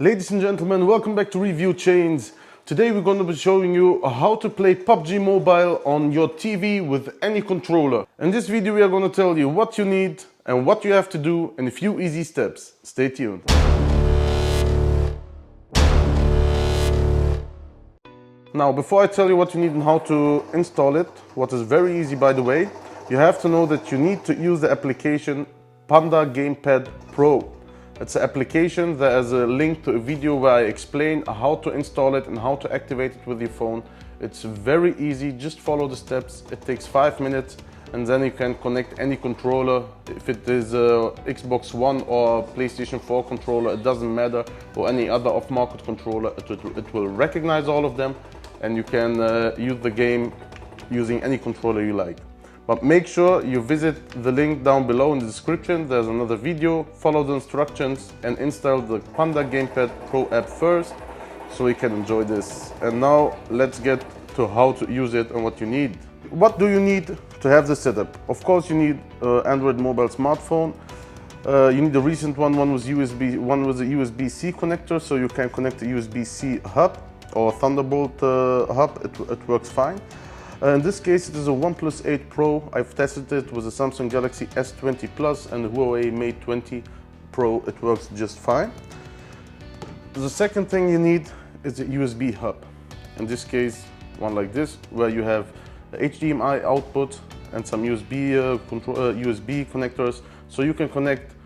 Ladies and gentlemen, welcome back to Review Chainz. Today we're going to be showing you how to play PUBG Mobile on your TV with any controller. In this video we are going to tell you what you need and what you have to do in a few easy steps. Stay tuned. Now, before I tell you what you need and how to install it, what is very easy by the way, you have to know that you need to use the application Panda Gamepad Pro. It's an application that has a link to a video where I explain how to install it and how to activate it with your phone. It's very easy, just follow the steps. It takes 5 minutes and then you can connect any controller. If it is a Xbox One or PlayStation 4 controller, it doesn't matter, or any other off-market controller, it will recognize all of them and you can use the game using any controller you like. But make sure you visit the link down below in the description. There's another video, follow the instructions and install the Panda Gamepad Pro app first so you can enjoy this. And now let's get to how to use it and what you need. What do you need to have this setup? Of course you need Android mobile smartphone. You need a recent one with USB, one with a USB-C connector, so you can connect a USB-C hub or Thunderbolt hub, it works fine. In this case, it is a OnePlus 8 Pro. I've tested it with the Samsung Galaxy S20 Plus and the Huawei Mate 20 Pro. It works just fine. The second thing you need is a USB hub. In this case, one like this, where you have the HDMI output and some USB connectors, so you can connect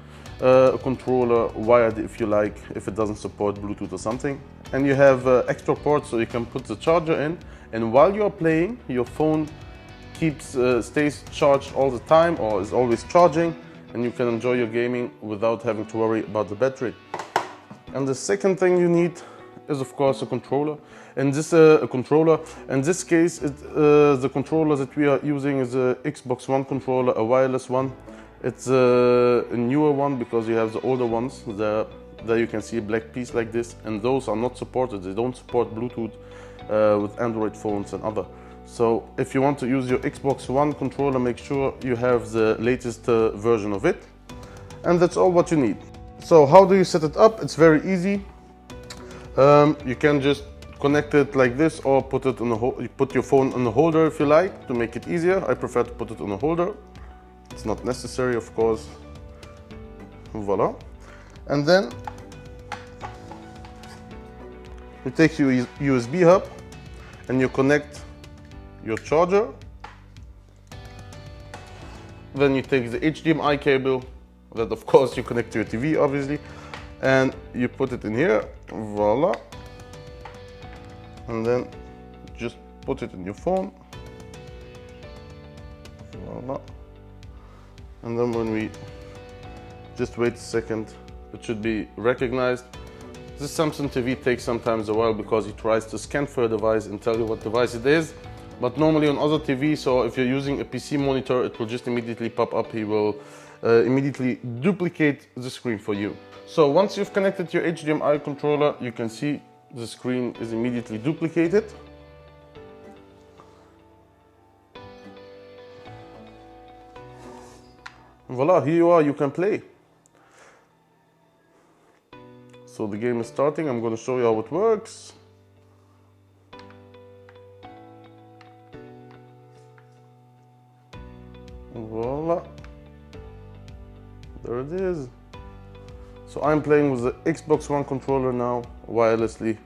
a controller wired if you like, if it doesn't support Bluetooth or something. And you have extra ports so you can put the charger in. And while you're playing, your phone stays charged all the time or is always charging, and you can enjoy your gaming without having to worry about the battery. And the second thing you need is of course a controller. And this in this case, the controller that we are using is a Xbox One controller, a wireless one. It's a newer one because you have the older ones. There you can see a black piece like this, and those are not supported. They don't support Bluetooth with Android phones and other. So if you want to use your Xbox One controller, make sure you have the latest version of it. And that's all what you need. So how do you set it up? It's very easy. You can just connect it like this, or put it on you put your phone on the holder if you like, to make it easier. I prefer to put it on a holder. It's not necessary, of course. Voila. And then you take your USB hub and you connect your charger. Then you take the HDMI cable that of course you connect to your TV obviously, and you put it in here. Voila. And then just put it in your phone. Voila. And then when we just wait a second, it should be recognized. This Samsung TV takes sometimes a while because he tries to scan for a device and tell you what device it is. But normally on other TVs, or if you're using a PC monitor, it will just immediately pop up. He will immediately duplicate the screen for you. So once you've connected your HDMI controller, you can see the screen is immediately duplicated. Voila, here you are, you can play. So the game is starting. I'm going to show you how it works. Voila. There it is. So I'm playing with the Xbox One controller now, wirelessly.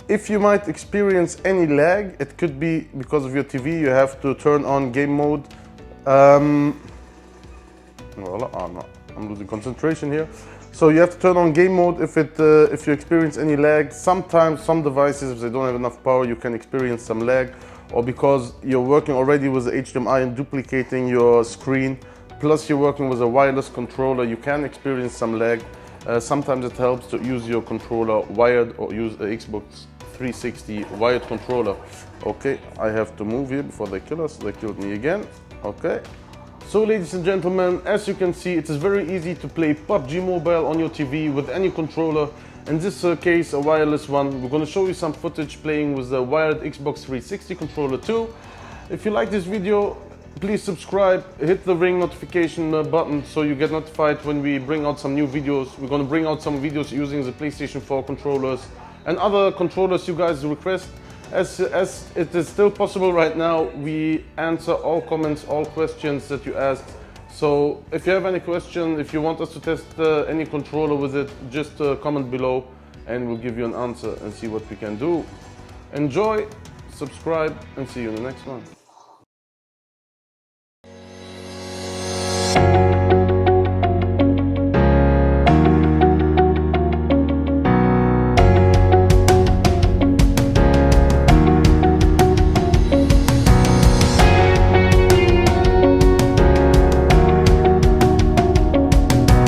If you might experience any lag, it could be because of your TV. You have to turn on game mode. Voila. I'm losing concentration here. So you have to turn on game mode if you experience any lag. Sometimes some devices, if they don't have enough power, you can experience some lag, or because you're working already with the HDMI and duplicating your screen, plus you're working with a wireless controller, you can experience some lag. Sometimes it helps to use your controller wired, or use a Xbox 360 wired controller. Okay, I have to move here before they kill us. They killed me again. Okay. So ladies and gentlemen, as you can see, it is very easy to play PUBG Mobile on your TV with any controller. In this case, a wireless one. We're going to show you some footage playing with the wired Xbox 360 controller too. If you like this video, please subscribe, hit the ring notification button so you get notified when we bring out some new videos. We're gonna bring out some videos using the PlayStation 4 controllers and other controllers you guys request. As it is still possible right now, we answer all comments, all questions that you asked. So if you have any question, if you want us to test any controller with it, just comment below and we'll give you an answer and see what we can do. Enjoy, subscribe, and see you in the next one.